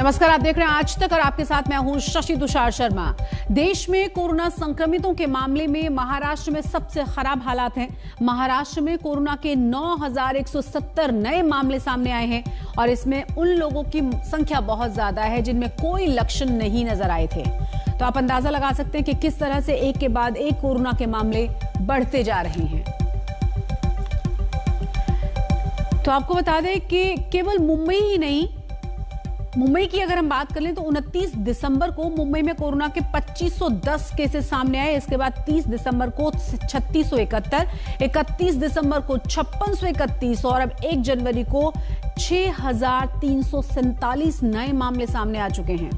नमस्कार, आप देख रहे हैं आज तक और आपके साथ मैं हूं शशि तुषार शर्मा। देश में कोरोना संक्रमितों के मामले में महाराष्ट्र में सबसे खराब हालात हैं। महाराष्ट्र में कोरोना के 9,170 नए मामले सामने आए हैं और इसमें उन लोगों की संख्या बहुत ज्यादा है जिनमें कोई लक्षण नहीं नजर आए थे। तो आप अंदाजा लगा सकते हैं कि किस तरह से एक के बाद एक कोरोना के मामले बढ़ते जा रहे हैं। तो आपको बता दें कि केवल मुंबई ही नहीं, मुंबई की अगर हम बात कर लें तो 29 दिसंबर को मुंबई में कोरोना के 2510 केसेस सामने आए। इसके बाद 30 दिसंबर को 3671, 31 दिसंबर को 5631 और अब 1 जनवरी को 6347 नए मामले सामने आ चुके हैं।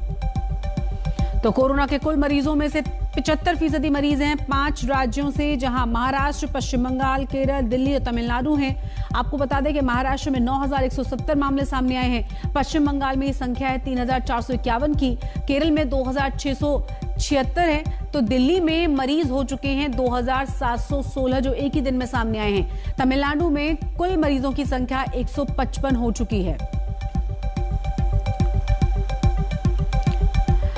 तो कोरोना के कुल मरीजों में से 75% मरीज हैं 5 राज्यों से, जहां महाराष्ट्र, पश्चिम बंगाल, केरल, दिल्ली और तमिलनाडु हैं। आपको बता दें कि महाराष्ट्र में 9,170 मामले सामने आए हैं। पश्चिम बंगाल में ये संख्या है 3,451 की, केरल में 2,676 है, तो दिल्ली में मरीज हो चुके हैं 2,716 जो एक ही दिन में सामने आए हैं। तमिलनाडु में कुल मरीजों की संख्या 155 हो चुकी है।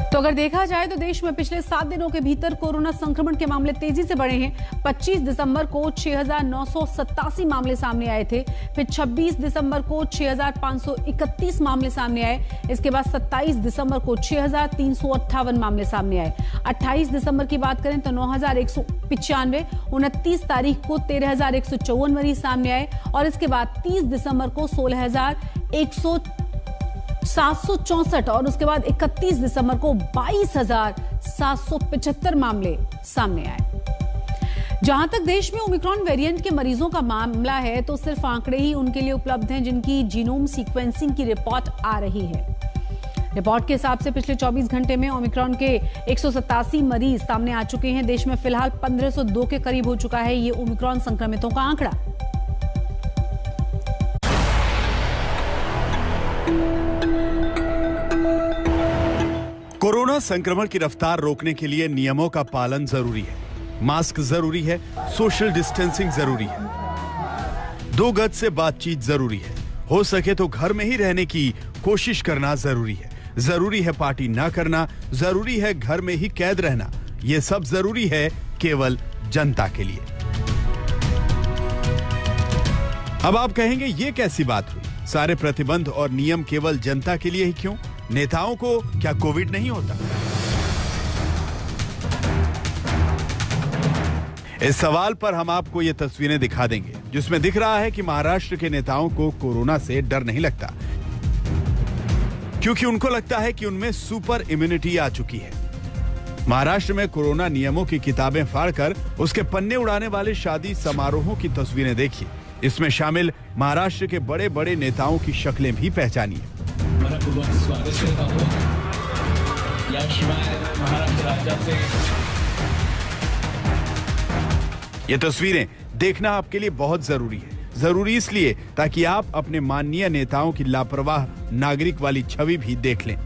तो अगर देखा जाए तो देश में पिछले 7 दिनों के भीतर कोरोना संक्रमण के मामले तेजी से बढ़े हैं। 25 दिसंबर को 6,987 मामले सामने आए थे, फिर 26 दिसंबर को 6,531 मामले सामने आए। इसके बाद 27 दिसंबर को 6,358 मामले सामने आए। 28 दिसंबर की बात करें तो 9,195, 29 तारीख को 13,154 मरीज सामने आए और इसके बाद 30 दिसंबर को 16,764 और उसके बाद 31 दिसंबर को 22,775 मामले सामने आए। जहां तक देश में ओमिक्रॉन वेरिएंट के मरीजों का मामला है तो सिर्फ आंकड़े ही उनके लिए उपलब्ध हैं जिनकी जीनोम सीक्वेंसिंग की रिपोर्ट आ रही है। रिपोर्ट के हिसाब से पिछले 24 घंटे में ओमिक्रॉन के 187 मरीज सामने आ चुके हैं। देश में फिलहाल 1502 के करीब हो चुका है ये ओमिक्रॉन संक्रमितों का आंकड़ा। कोरोना संक्रमण की रफ्तार रोकने के लिए नियमों का पालन जरूरी है। मास्क जरूरी है, सोशल डिस्टेंसिंग जरूरी है, 2 गज से बातचीत जरूरी है, हो सके तो घर में ही रहने की कोशिश करना जरूरी है। जरूरी है पार्टी ना करना, जरूरी है घर में ही कैद रहना। ये सब जरूरी है केवल जनता के लिए। अब आप कहेंगे ये कैसी बात हुई? सारे प्रतिबंध और नियम केवल जनता के लिए ही क्यों? नेताओं को क्या कोविड नहीं होता? इस सवाल पर हम आपको ये तस्वीरें दिखा देंगे जिसमें दिख रहा है कि महाराष्ट्र के नेताओं को कोरोना से डर नहीं लगता, क्योंकि उनको लगता है कि उनमें सुपर इम्यूनिटी आ चुकी है। महाराष्ट्र में कोरोना नियमों की किताबें फाड़कर उसके पन्ने उड़ाने वाले शादी समारोहों की तस्वीरें देखिए। इसमें शामिल महाराष्ट्र के बड़े बड़े नेताओं की शक्लें भी पहचानिए। ये तस्वीरें देखना आपके लिए बहुत जरूरी है। जरूरी इसलिए ताकि आप अपने माननीय नेताओं की लापरवाह नागरिक वाली छवि भी देख लें।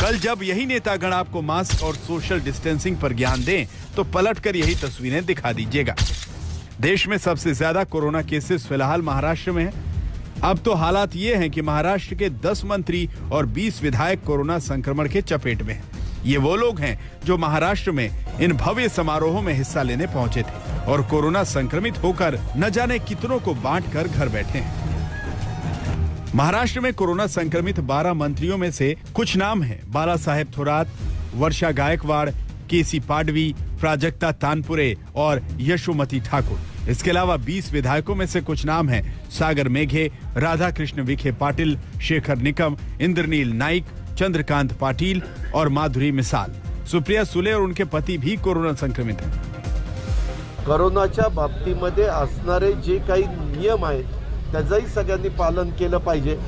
कल जब यही नेतागण आपको मास्क और सोशल डिस्टेंसिंग पर ज्ञान दें तो पलटकर यही तस्वीरें दिखा दीजिएगा। देश में सबसे ज्यादा कोरोना केसेस फिलहाल महाराष्ट्र में हैं। अब तो हालात ये हैं कि महाराष्ट्र के 10 मंत्री और 20 विधायक कोरोना संक्रमण के चपेट में हैं। ये वो लोग हैं जो महाराष्ट्र में इन भव्य समारोहों में हिस्सा लेने पहुंचे थे और कोरोना संक्रमित होकर न जाने कितनों को बांटकर घर बैठे हैं। महाराष्ट्र में कोरोना संक्रमित 12 मंत्रियों में से कुछ नाम हैं बाला साहेब थोरात, वर्षा गायकवाड़, केसी पाडवी, प्राजक्ता तानपुरे और यशोमती ठाकुर। इसके अलावा 20 विधायकों में से कुछ नाम हैं सागर मेघे, राधाकृष्ण विखे पाटिल, शेखर निकम, इंद्रनील नाईक, चंद्रकांत पाटिल और माधुरी मिसाल। सुप्रिया सुले और उनके पति भी कोरोना संक्रमित हैं। कोरोनाच्या बाबतीमध्ये असणारे जे काही नियम आहेत त्याचंही सगळ्यांनी पालन केलं पाहिजे।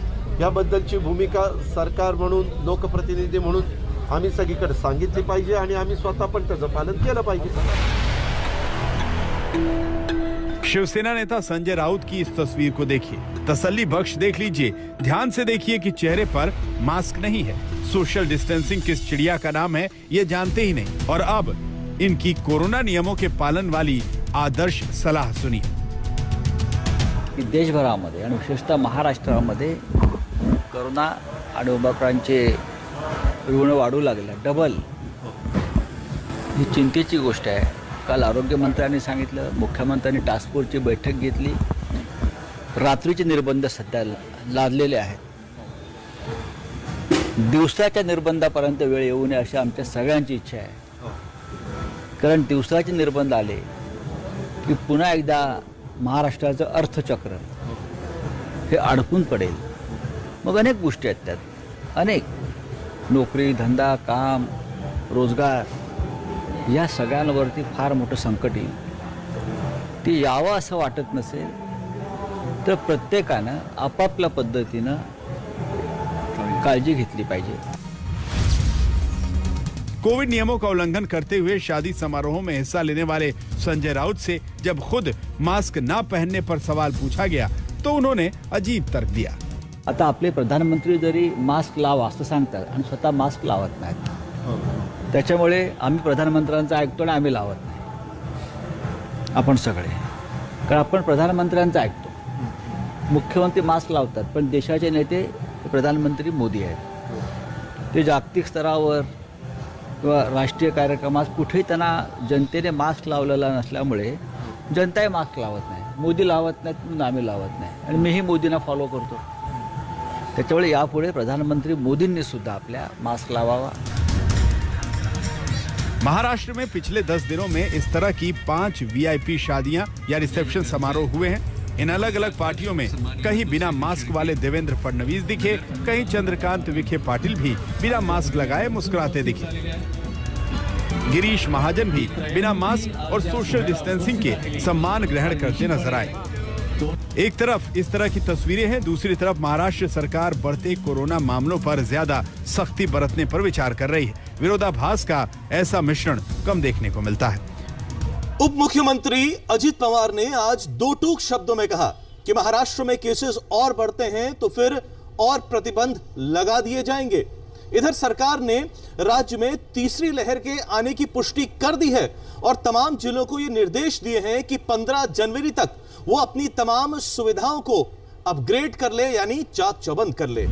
याबद्दलची भूमिका सरकार म्हणून, लोकप्रतिनिधी म्हणून आम्ही सगळीकडे सांगितली पाहिजे आणि आम्ही स्वतः पण त्याचं पालन केलं पाहिजे। शिवसेना नेता संजय राउत की इस तस्वीर को देखिए, तसल्ली बख्श देख लीजिए। ध्यान से देखिए कि चेहरे पर मास्क नहीं है। सोशल डिस्टेंसिंग किस चिड़िया का नाम है ये जानते ही नहीं। और अब इनकी कोरोना नियमों के पालन वाली आदर्श सलाह सुनिए। देशभरामध्ये आणि विशेषतः महाराष्ट्रामध्ये कोरोना आणि ओमिक्रॉनचे रुग्ण वाढू लागले, डबल. ही चिंतेची गोष्ट आहे. काल आरोग्यमंत्र्यांनी सांगितलं, मुख्यमंत्र्यांनी टास्क फोर्सची बैठक घेतली. रात्रीचे निर्बंध सध्या लादलेले आहेत. दिवसाच्या निर्बंधापर्यंत वेळ येऊ नये अशी आमच्या सगळ्यांची इच्छा आहे. कारण दिवसाचे निर्बंध आले की पुन्हा एकदा महाराष्ट्राचं अर्थचक्र हे अडकून पडेल. मग अनेक गोष्टी आहेत त्यात, अनेक नोकरी, धंदा, काम, रोजगार या सगळ्यांवरती फार मोठं संकट येईल. ते यावं असं वाटत नसेल तर प्रत्येकानं आपापल्या पद्धतीनं काळजी घेतली पाहिजे. कोविड नियमों का उल्लंघन करते हुए शादी समारोहों में हिस्सा लेने वाले संजय राउत से जब खुद मास्क ना पहनने पर सवाल पूछा गया तो उन्होंने अजीब तर्क दिया. आता आपले प्रधानमंत्री जरी मास्क लावा असं सांगतात आणि स्वतः मास्क लावत नाहीत. त्याच्यामुळे आम्ही प्रधानमंत्र्यांचं ऐकतो आणि आम्ही लावत नाही. आपण सगळे, कारण आपण प्रधानमंत्र्यांचं ऐकतो. मुख्यमंत्री मास्क लावतात, पण देशाचे नेते प्रधानमंत्री मोदी आहेत. ते जागतिक स्तरावर किंवा राष्ट्रीय कार्यक्रमात कुठेही त्यांना जनतेने मास्क लावलेला नसल्यामुळे जनताही मास्क लावत नाही. मोदी लावत नाहीत म्हणून आम्ही लावत नाही, आणि मीही मोदींना फॉलो करतो. त्याच्यामुळे यापुढे प्रधानमंत्री मोदींनी सुद्धा आपल्या मास्क लावावा. महाराष्ट्र में पिछले 10 दिनों में इस तरह की 5 वीआईपी शादियां या रिसेप्शन समारोह हुए हैं. इन अलग अलग पार्टियों में कहीं बिना मास्क वाले देवेंद्र फडणवीस दिखे, कहीं चंद्रकांत विखे पाटिल भी बिना मास्क लगाए मुस्कुराते दिखे. गिरीश महाजन भी बिना मास्क और सोशल डिस्टेंसिंग के सम्मान ग्रहण करते नजर आए. एक तरफ इस तरह की तस्वीरें हैं, दूसरी तरफ महाराष्ट्र सरकार बढ़ते कोरोना मामलों पर ज्यादा सख्ती बरतने पर विचार कर रही है. विरोधाभास का ऐसा मिश्रण कम देखने को मिलता है. उप मुख्यमंत्री अजित पवार ने आज दो टूक शब्दों में कहा कि महाराष्ट्र में केसेस और बढ़ते हैं तो फिर और प्रतिबंध लगा दिए जाएंगे. इधर सरकार ने राज्य में तीसरी लहर के आने की पुष्टि कर दी है और तमाम जिलों को ये निर्देश दिए हैं कि 15 जनवरी तक वो अपनी तमाम सुविधाओं को अपग्रेड कर ले, यानी चाक चौबंद कर ले.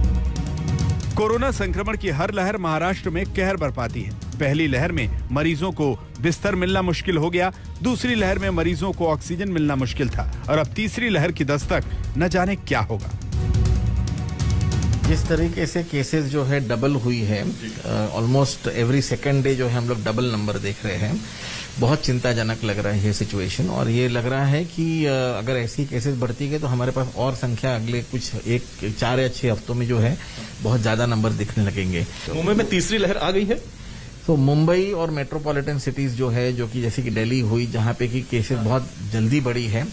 कोरोना संक्रमण की हर लहर महाराष्ट्र में कहर बरपाती है. पहली लहर में मरीजों को बिस्तर मिलना मुश्किल हो गया, दूसरी लहर में मरीजों को ऑक्सीजन मिलना मुश्किल था, और अब तीसरी लहर की दस्तक, न जाने क्या होगा. जिस तरीके से केसेस जो है डबल हुई है, ऑलमोस्ट एवरी सेकेंड डे जो है हम लोग डबल नंबर देख रहे हैं. बहुत चिंताजनक लग रहा है ये सिचुएशन, और ये लग रहा है कि अगर ऐसी केसेस बढ़ती गई तो हमारे पास और संख्या अगले कुछ 4 या 6 हफ्तों में जो है बहुत ज्यादा नंबर दिखने लगेंगे. मुंबई में तीसरी लहर आ गई है. तो मुंबई और मेट्रोपॉलिटन सिटीज जो है, जो कि जैसे कि दिल्ली हुई, जहां पे कि केसेस बहुत जल्दी बढ़ी है,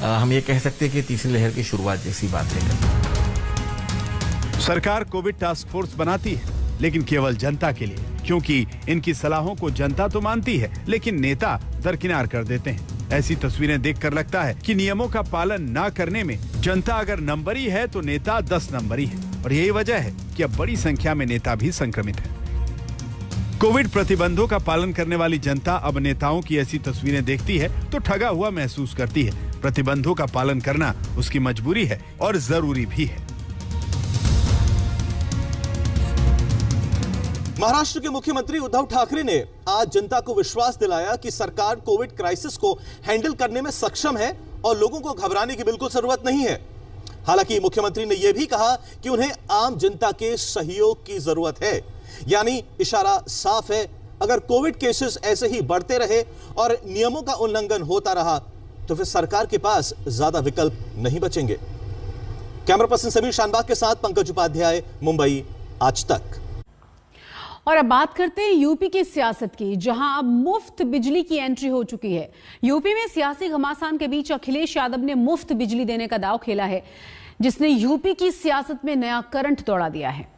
हम ये कह सकते हैं कि तीसरी लहर की शुरुआत जैसी बात है. सरकार कोविड टास्क फोर्स बनाती है, लेकिन केवल जनता के लिए, क्योंकि इनकी सलाहों को जनता तो मानती है लेकिन नेता दरकिनार कर देते हैं. ऐसी तस्वीरें देखकर लगता है कि नियमों का पालन न करने में जनता अगर नंबरी है तो नेता 10 नंबरी है, और यही वजह है कि अब बड़ी संख्या में नेता भी संक्रमित है. कोविड प्रतिबंधों का पालन करने वाली जनता अब नेताओं की ऐसी तस्वीरें देखती है तो ठगा हुआ महसूस करती है. प्रतिबंधों का पालन करना उसकी मजबूरी है और जरूरी भी है. महाराष्ट्र के मुख्यमंत्री उद्धव ठाकरे ने आज जनता को विश्वास दिलाया कि सरकार कोविड क्राइसिस को हैंडल करने में सक्षम है और लोगों को घबराने की बिल्कुल जरूरत नहीं है. हालांकि मुख्यमंत्री ने यह भी कहा कि उन्हें आम जनता के सहयोग की जरूरत है. यानी इशारा साफ है, अगर कोविड केसेस ऐसे ही बढ़ते रहे और नियमों का उल्लंघन होता रहा तो फिर सरकार के पास ज्यादा विकल्प नहीं बचेंगे. कैमरा पर्सन समीर शानबाग के साथ पंकज उपाध्याय, मुंबई, आज तक. और अब बात करते हैं यूपी की सियासत की, जहां अब मुफ्त बिजली की एंट्री हो चुकी है. यूपी में सियासी घमासान के बीच अखिलेश यादव ने मुफ्त बिजली देने का दांव खेला है, जिसने यूपी की सियासत में नया करंट दौड़ा दिया है.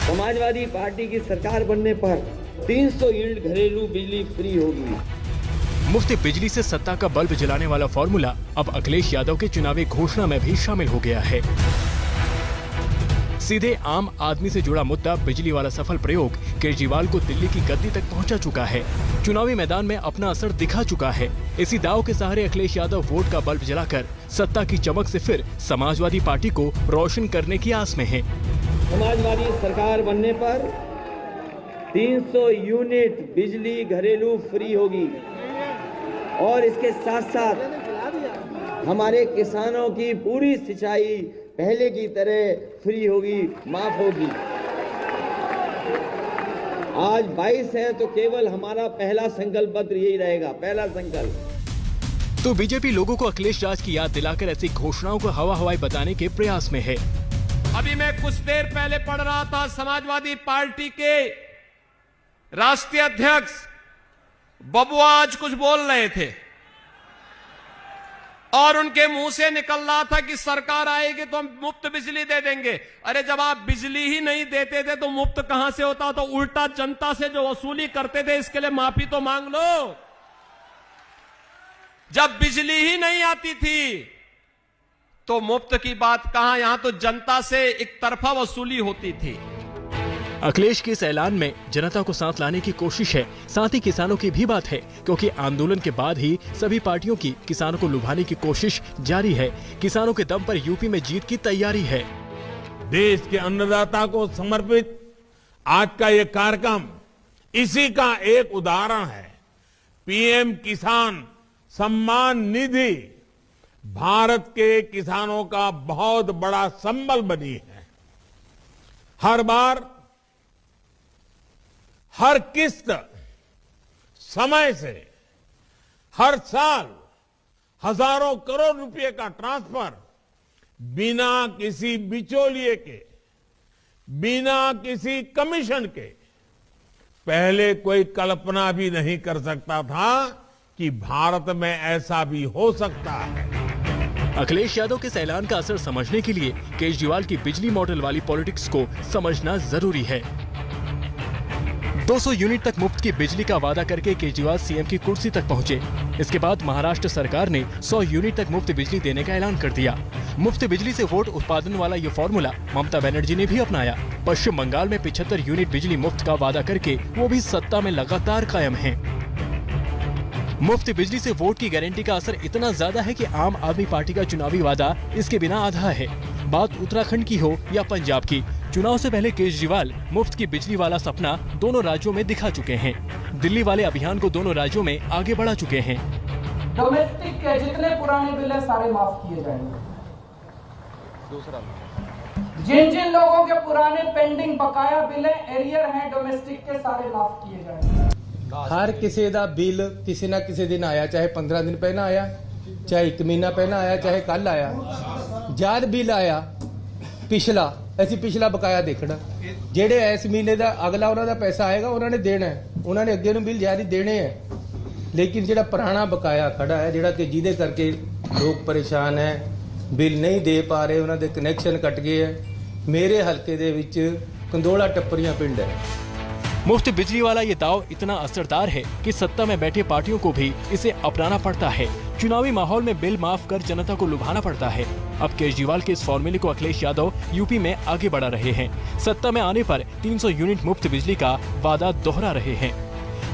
समाजवादी पार्टी की सरकार बनने पर 300 यूनिट घरेलू बिजली फ्री होगी. मुफ्त बिजली से सत्ता का बल्ब जलाने वाला फॉर्मूला अब अखिलेश यादव के चुनावी घोषणा में भी शामिल हो गया है. सीधे आम आदमी से जुड़ा मुद्दा बिजली वाला सफल प्रयोग केजरीवाल को दिल्ली की गद्दी तक पहुंचा चुका है। चुनावी मैदान में अपना असर दिखा चुका है। इसी दांव के सहारे अखिलेश यादव वोट का बल्ब जलाकर सत्ता की चमक से फिर समाजवादी पार्टी को रोशन करने की आस में है। समाजवादी सरकार बनने पर 300 यूनिट बिजली घरेलू फ्री होगी और इसके साथ साथ हमारे किसानों की पूरी सिंचाई पहले की तरह फ्री होगी, माफ होगी। आज 22 है तो केवल हमारा पहला संकल्प पत्र यही रहेगा, पहला संकल्प। तो बीजेपी लोगों को अखिलेश राज की याद दिलाकर ऐसी घोषणाओं को हवा हवाई बताने के प्रयास में है। अभी मैं कुछ देर पहले पढ़ रहा था, समाजवादी पार्टी के राष्ट्रीय अध्यक्ष बबुआ आज कुछ बोल रहे थे और उनके मुंह से निकल रहा था कि सरकार आएगी तो हम मुफ्त बिजली दे देंगे। अरे जब आप बिजली ही नहीं देते थे तो मुफ्त कहां से होता? तो उल्टा जनता से जो वसूली करते थे इसके लिए माफी तो मांग लो। जब बिजली ही नहीं आती थी तो मुफ्त की बात कहां, यहां तो जनता से एक तरफा वसूली होती थी। अखिलेश के इस ऐलान में जनता को साथ लाने की कोशिश है, साथ ही किसानों की भी बात है, क्योंकि आंदोलन के बाद ही सभी पार्टियों की किसानों को लुभाने की कोशिश जारी है। किसानों के दम पर यूपी में जीत की तैयारी है। देश के अन्नदाता को समर्पित आज का ये कार्यक्रम इसी का एक उदाहरण है। पीएम किसान सम्मान निधि भारत के किसानों का बहुत बड़ा संबल बनी है। हर बार हर किस्त समय से हर साल हजारों करोड़ रुपए का ट्रांसफर बिना किसी बिचौलिए के, बिना किसी कमीशन के। पहले कोई कल्पना भी नहीं कर सकता था कि भारत में ऐसा भी हो सकता है। अखिलेश यादव के इस ऐलान का असर समझने के लिए केजरीवाल की बिजली मॉडल वाली पॉलिटिक्स को समझना जरूरी है। 200 यूनिट तक मुफ्त की बिजली का वादा करके केजरीवाल सीएम की कुर्सी तक पहुंचे। इसके बाद महाराष्ट्र सरकार ने 100 यूनिट तक मुफ्त बिजली देने का ऐलान कर दिया। मुफ्त बिजली से वोट उत्पादन वाला ये फॉर्मूला ममता बनर्जी ने भी अपनाया। पश्चिम बंगाल में 75 यूनिट बिजली मुफ्त का वादा करके वो भी सत्ता में लगातार कायम है। मुफ्त बिजली से वोट की गारंटी का असर इतना ज्यादा है कि आम आदमी पार्टी का चुनावी वादा इसके बिना आधा है। बात उत्तराखंड की हो या पंजाब की, चुनाव से पहले केजरीवाल मुफ्त की बिजली वाला सपना दोनों राज्यों में दिखा चुके हैं। दिल्ली वाले अभियान को दोनों राज्यों में आगे बढ़ा चुके हैं। डोमेस्टिक के जितने पुराने बिल है सारे माफ किए जाएंगे। दूसरा, जिन जिन लोगों के पुराने पेंडिंग बकाया बिल है, एरियर हैं डोमेस्टिक के, सारे माफ किए जाएंगे। हर किसी दा बिल किसी ना किसी दिन आया, चाहे 15 दिन पहला आया, चाहे 1 महीना पहला आया, चाहे कल आया। जद बिल आया पिछला, ਅਸੀਂ ਪਿਛਲਾ ਬਕਾਇਆ ਦੇਖਣਾ। ਜਿਹੜੇ ਇਸ ਮਹੀਨੇ ਦਾ ਅਗਲਾ ਉਹਨਾਂ ਦਾ ਪੈਸਾ ਆਏਗਾ ਉਹਨਾਂ ਨੇ ਦੇਣਾ ਹੈ, ਉਹਨਾਂ ਨੇ ਅੱਗੇ ਨੂੰ ਬਿੱਲ ਜਾਰੀ ਦੇਣੇ ਹੈ। ਲੇਕਿਨ ਜਿਹੜਾ ਪੁਰਾਣਾ ਬਕਾਇਆ ਖੜਾ ਹੈ, ਜਿਹੜਾ ਕਿ ਜਿਹਦੇ ਕਰਕੇ ਲੋਕ ਪਰੇਸ਼ਾਨ ਹੈ, ਬਿੱਲ ਨਹੀਂ ਦੇ ਪਾ ਰਹੇ, ਉਹਨਾਂ ਦੇ ਕਨੈਕਸ਼ਨ ਕੱਟ ਗਏ ਹੈ। ਮੇਰੇ ਹਲਕੇ ਦੇ ਵਿੱਚ ਕੰਦੋਲਾ ਟੱਪਰੀਆਂ ਪਿੰਡ ਹੈ। मुफ्त बिजली वाला ये दाव इतना असरदार है कि सत्ता में बैठे पार्टियों को भी इसे अपनाना पड़ता है। चुनावी माहौल में बिल माफ कर जनता को लुभाना पड़ता है। अब केजरीवाल के इस फॉर्मूले को अखिलेश यादव यूपी में आगे बढ़ा रहे हैं। सत्ता में आने पर 300 यूनिट मुफ्त बिजली का वादा दोहरा रहे हैं।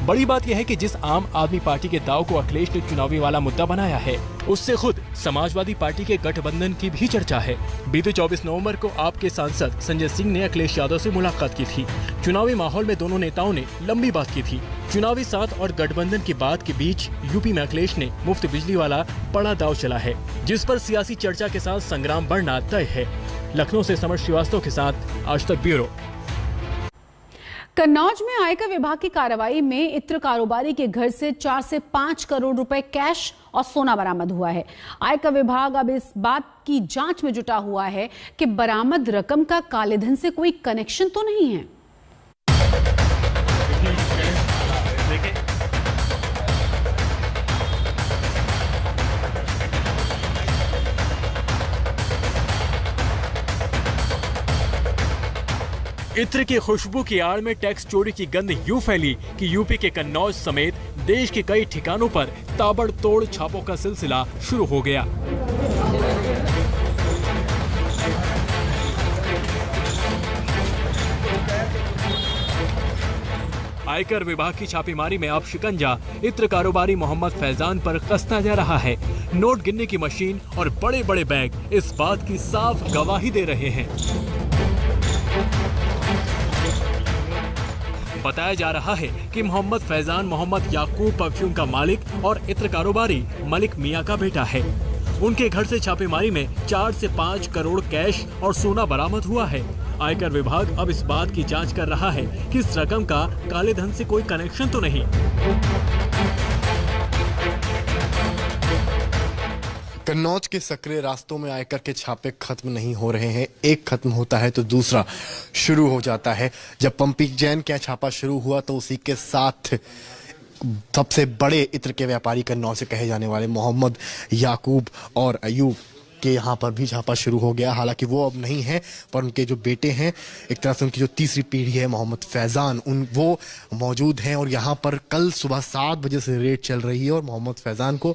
बड़ी बात यह है कि जिस आम आदमी पार्टी के दाव को अखिलेश ने चुनावी वाला मुद्दा बनाया है, उससे खुद समाजवादी पार्टी के गठबंधन की भी चर्चा है। बीते 24 नवंबर को आपके सांसद संजय सिंह ने अखिलेश यादव से मुलाकात की थी। चुनावी माहौल में दोनों नेताओं ने लंबी बात की थी। चुनावी साथ और गठबंधन की बात के बीच यूपी में अखिलेश ने मुफ्त बिजली वाला बड़ा दाव चला है, जिस पर सियासी चर्चा के साथ संग्राम बढ़ना तय है। लखनऊ से समर श्रीवास्तव के साथ आज तक ब्यूरो। कन्नौज में आयकर विभाग की कार्रवाई में इत्र कारोबारी के घर से 4 से 5 करोड़ रुपए कैश और सोना बरामद हुआ है। आयकर विभाग अब इस बात की जांच में जुटा हुआ है कि बरामद रकम का कालेधन से कोई कनेक्शन तो नहीं है। इत्र की खुशबू की आड़ में टैक्स चोरी की गंध यूं फैली कि यूपी के कन्नौज समेत देश के कई ठिकानों पर ताबड़तोड़ छापों का सिलसिला शुरू हो गया। आयकर विभाग की छापेमारी में अब शिकंजा इत्र कारोबारी मोहम्मद फैजान पर कसता जा रहा है। नोट गिनने की मशीन और बड़े बड़े बैग इस बात की साफ गवाही दे रहे हैं। बताया जा रहा है कि मोहम्मद फैजान मोहम्मद याकूब परफ्यूम का मालिक और इत्र कारोबारी मलिक मियां का बेटा है। उनके घर से छापेमारी में 4 से 5 करोड़ कैश और सोना बरामद हुआ है। आयकर विभाग अब इस बात की जांच कर रहा है कि इस रकम का काले धन से कोई कनेक्शन तो नहीं। कन्नौज के सक्रिय रास्तों में आयकर के छापे खत्म नहीं हो रहे हैं। एक खत्म होता है तो दूसरा शुरू हो जाता है। जब पंपी जैन का छापा शुरू हुआ तो उसी के साथ सबसे बड़े इत्र के व्यापारी कन्नौज से कहे जाने वाले मोहम्मद याकूब और अयूब के यहाँ पर भी छापा शुरू हो गया। हालांकि वो अब नहीं है, पर उनके जो बेटे हैं, एक तरह से उनकी जो तीसरी पीढ़ी है मोहम्मद फैजान, वो मौजूद हैं और यहाँ पर कल सुबह 7 बजे से रेड चल रही है और मोहम्मद फैजान को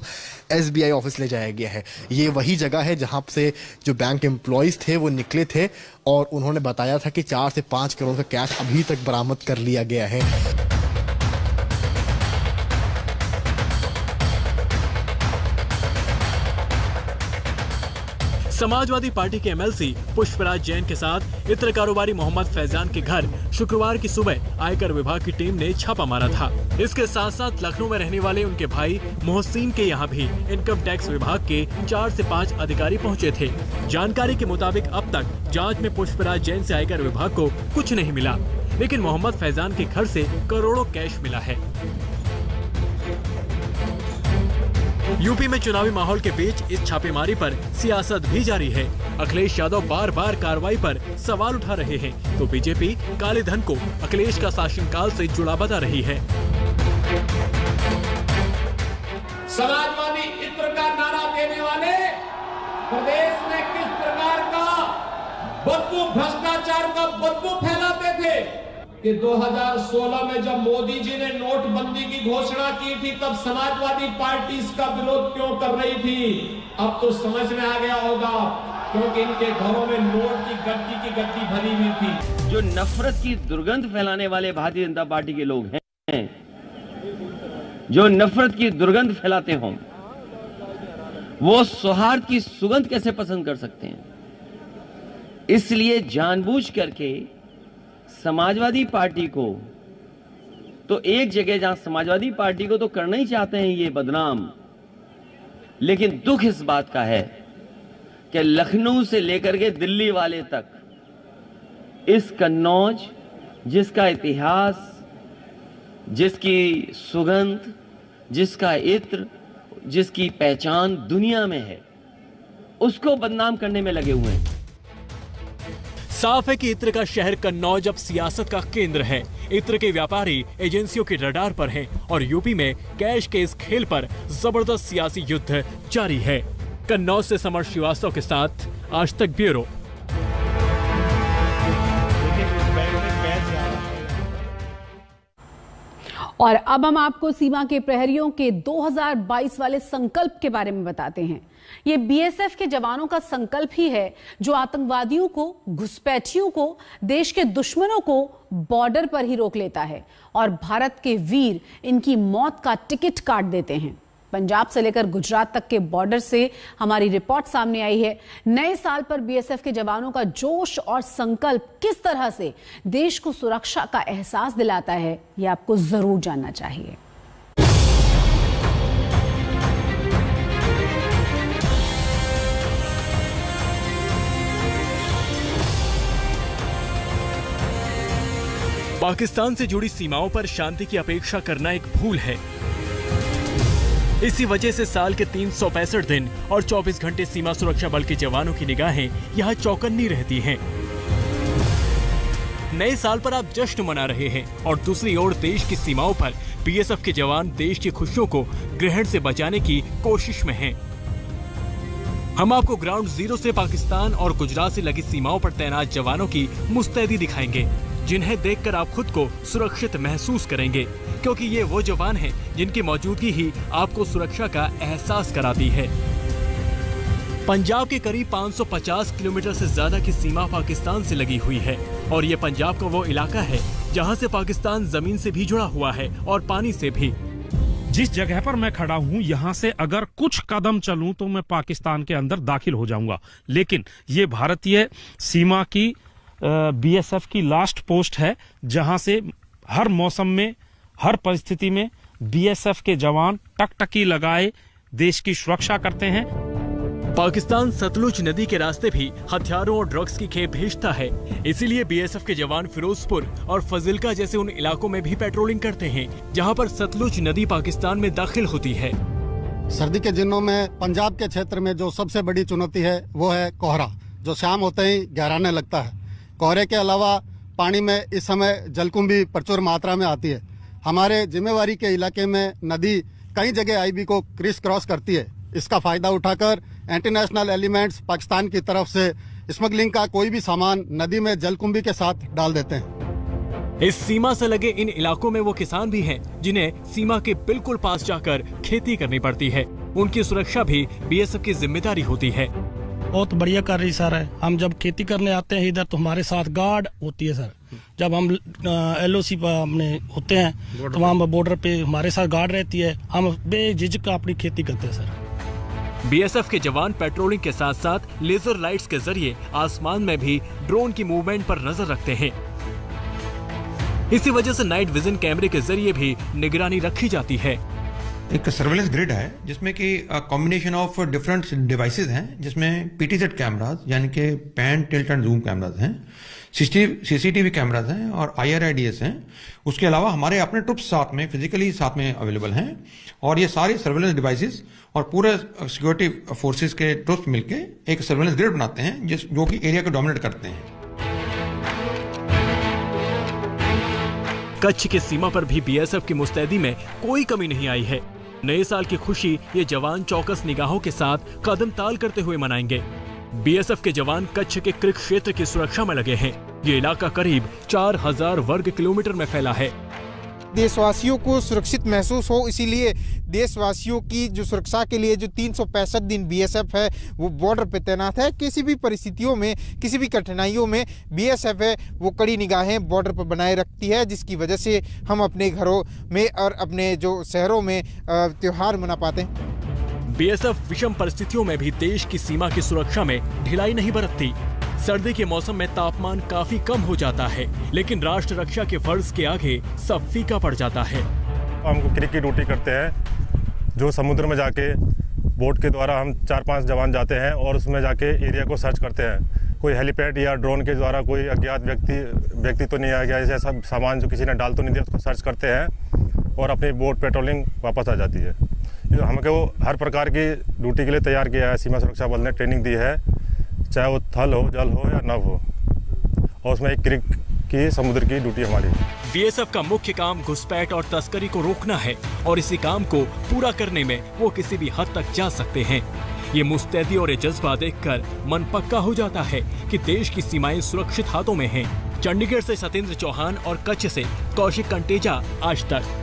SBI ऑफिस ले जाया गया है। ये वही जगह है जहाँ से जो बैंक एम्प्लॉयज थे वो निकले थे और उन्होंने बताया था कि 4 से 5 करोड़ का कैश अभी तक बरामद कर लिया गया है। समाजवादी पार्टी के MLC पुष्पराज जैन के साथ इत्र कारोबारी मोहम्मद फैजान के घर शुक्रवार की सुबह आयकर विभाग की टीम ने छापा मारा था। इसके साथ साथ लखनऊ में रहने वाले उनके भाई मोहसिन के यहाँ भी इनकम टैक्स विभाग के 4 से 5 अधिकारी पहुँचे थे। जानकारी के मुताबिक अब तक जाँच में पुष्पराज जैन से आयकर विभाग को कुछ नहीं मिला, लेकिन मोहम्मद फैजान के घर से करोड़ों कैश मिला है। यूपी में चुनावी माहौल के बीच इस छापेमारी पर सियासत भी जारी है। अखिलेश यादव बार बार कार्रवाई पर सवाल उठा रहे हैं, तो बीजेपी काले धन को अखिलेश का शासनकाल से जुड़ा बता रही है। समाजवादी इत्र का नारा देने वाले प्रदेश में किस प्रकार का बदबू, भ्रष्टाचार का बदबू फैलाते थे कि 2016 में जब मोदी जी ने नोटबंदी की घोषणा की थी तब समाजवादी पार्टी इसका विरोध क्यों कर रही थी। अब तो समझ में आ गया होगा, क्योंकि इनके घरों में नोट की गड्डी भरी हुई थी। जो नफरत की दुर्गंध फैलाने वाले भारतीय जनता पार्टी के लोग हैं, जो नफरत की दुर्गंध फैलाते हों, वो सौहार्द की सुगंध कैसे पसंद कर सकते हैं। इसलिए जानबूझ करके समाजवादी पार्टी को तो एक जगह जहां समाजवादी पार्टी को तो करना ही चाहते हैं ये बदनाम, लेकिन दुख इस बात का है कि लखनऊ से लेकर के दिल्ली वाले तक इस कन्नौज, जिसका इतिहास, जिसकी सुगंध, जिसका इत्र, जिसकी पहचान दुनिया में है, उसको बदनाम करने में लगे हुए हैं। साफ है कि इत्र का शहर कन्नौज अब सियासत का केंद्र है। इत्र के व्यापारी एजेंसियों के रडार पर हैं और यूपी में कैश के इस खेल पर जबरदस्त सियासी युद्ध जारी है। कन्नौज से समर श्रीवास्तव के साथ आज तक ब्यूरो। और अब हम आपको सीमा के प्रहरियों के 2022 वाले संकल्प के बारे में बताते हैं। ये BSF के जवानों का संकल्प ही है जो आतंकवादियों को, घुसपैठियों को, देश के दुश्मनों को बॉर्डर पर ही रोक लेता है और भारत के वीर इनकी मौत का टिकट काट देते हैं। पंजाब से लेकर गुजरात तक के बॉर्डर से हमारी रिपोर्ट सामने आई है। नए साल पर BSF के जवानों का जोश और संकल्प किस तरह से देश को सुरक्षा का एहसास दिलाता है, ये आपको जरूर जानना चाहिए। पाकिस्तान से जुड़ी सीमाओं पर शांति की अपेक्षा करना एक भूल है। इसी वजह से साल के 365 दिन और 24 घंटे सीमा सुरक्षा बल के जवानों की निगाहें यहाँ चौकन्नी रहती हैं। नए साल पर आप जश्न मना रहे हैं और दूसरी ओर देश की सीमाओं पर BSF के जवान देश की खुशियों को ग्रहण से बचाने की कोशिश में हैं। हम आपको ग्राउंड जीरो से पाकिस्तान और गुजरात से लगी सीमाओं पर तैनात जवानों की मुस्तैदी दिखाएंगे, जिन्हें देखकर आप खुद को सुरक्षित महसूस करेंगे, क्योंकि ये वो जवान हैं जिनकी मौजूदगी ही आपको सुरक्षा का एहसास कराती है। पंजाब के करीब 550 किलोमीटर से ज्यादा की सीमा पाकिस्तान से लगी हुई है और ये पंजाब का वो इलाका है जहां से पाकिस्तान जमीन से भी जुड़ा हुआ है और पानी से भी। जिस जगह पर मैं खड़ा हूं, यहां से अगर कुछ कदम चलूं तो मैं पाकिस्तान के अंदर दाखिल हो जाऊंगा। लेकिन ये भारतीय सीमा की बीएसएफ की लास्ट पोस्ट है, जहां से हर मौसम में, हर परिस्थिति में बीएसएफ के जवान टकटकी लगाए देश की सुरक्षा करते हैं। पाकिस्तान सतलुज नदी के रास्ते भी हथियारों और ड्रग्स की खेप भेजता है, इसीलिए बीएसएफ के जवान फिरोजपुर और फजिल्का जैसे उन इलाकों में भी पेट्रोलिंग करते हैं जहां पर सतलुज नदी पाकिस्तान में दाखिल होती है। सर्दी के दिनों में पंजाब के क्षेत्र में जो सबसे बड़ी चुनौती है वो है कोहरा, जो शाम होते ही गहराने लगता है। कोहरे के अलावा पानी में इस समय जलकुंभी प्रचुर मात्रा में आती है। हमारे जिम्मेवारी के इलाके में नदी कई जगह आईबी को क्रिस क्रॉस करती है। इसका फायदा उठाकर इंटरनेशनल एलिमेंट्स पाकिस्तान की तरफ से स्मगलिंग का कोई भी सामान नदी में जलकुंभी के साथ डाल देते हैं। इस सीमा से लगे इन इलाकों में वो किसान भी हैं जिन्हें सीमा के बिल्कुल पास जाकर खेती करनी पड़ती है। उनकी सुरक्षा भी बीएसएफ की जिम्मेदारी होती है। बहुत बढ़िया कर रही सर है। हम जब खेती करने आते हैं इधर तो हमारे साथ गार्ड होती है सर। जब हम एलओसी पर अपने होते हैं तो वहाँ बॉर्डर पे हमारे साथ गार्ड रहती है। हम बेझिझक अपनी खेती करते हैं सर। बीएसएफ के जवान पेट्रोलिंग के साथ साथ लेजर लाइट्स के जरिए आसमान में भी ड्रोन की मूवमेंट पर नजर रखते हैं। इसी वजह से नाइट विजन कैमरे के जरिए भी निगरानी रखी जाती है। एक सर्वेलेंस ग्रिड है जिसमें कि कॉम्बिनेशन ऑफ डिफरेंट डिवाइसेस हैं, जिसमें पीटीजेड कैमरास यानी कि pan, tilt and zoom cameras हैं, सीसीटीवी कैमरास हैं और IRIDS हैं। उसके अलावा हमारे अपने ट्रुप्स साथ में फिजिकली साथ में अवेलेबल हैं और ये सारी सर्वेलेंस डिवाइसेस और पूरे सिक्योरिटी फोर्सेस के ट्रुप्स मिलके एक सर्वेलेंस ग्रिड बनाते हैं जो कि एरिया को डोमिनेट करते हैं। कच्छ की सीमा पर भी बीएसएफ की मुस्तैदी में कोई कमी नहीं आई है। नए साल की खुशी ये जवान चौकस निगाहों के साथ कदम ताल करते हुए मनाएंगे। बीएसएफ के जवान कच्छ के क्रिक क्षेत्र की सुरक्षा में लगे हैं। ये इलाका करीब 4000 वर्ग किलोमीटर में फैला है। देशवासियों को सुरक्षित महसूस हो, इसीलिए देशवासियों की जो सुरक्षा के लिए जो 365 दिन बीएसएफ है वो बॉर्डर पे तैनात है। किसी भी परिस्थितियों में, किसी भी कठिनाइयों में बीएसएफ है वो कड़ी निगाहें बॉर्डर पर बनाए रखती है, जिसकी वजह से हम अपने घरों में और अपने जो शहरों में त्योहार मना पाते हैं। बीएसएफ विषम परिस्थितियों में भी देश की सीमा की सुरक्षा में ढिलाई नहीं बरतती। सर्दी के मौसम में तापमान काफी कम हो जाता है, लेकिन राष्ट्र रक्षा के फर्ज के आगे सब फीका पड़ जाता है। हम क्रिक की ड्यूटी करते हैं, जो समुद्र में जाके बोट के द्वारा हम 4-5 जवान जाते हैं और उसमें जाके एरिया को सर्च करते हैं। कोई हेलीपैड या ड्रोन के द्वारा कोई अज्ञात व्यक्ति तो नहीं आ गया, ऐसा सब सामान जो किसी ने डाल तो नहीं दिया, उसको सर्च करते हैं और अपनी बोट पेट्रोलिंग वापस आ जाती है। हमको हर प्रकार की ड्यूटी के लिए तैयार किया है। सीमा सुरक्षा बल ने ट्रेनिंग दी है, चाहे वो थल हो, जल हो या नभ हो, और उसमें एक क्रिक की समुद्र की ड्यूटी हमारी। बीएसएफ का मुख्य काम घुसपैठ और तस्करी को रोकना है और इसी काम को पूरा करने में वो किसी भी हद तक जा सकते हैं। ये मुस्तैदी और ये जज्बा देखकर मन पक्का हो जाता है कि देश की सीमाएं सुरक्षित हाथों में हैं। चंडीगढ़ से सतेंद्र चौहान और कच्छ से कौशिक कंटेजा, आज तक।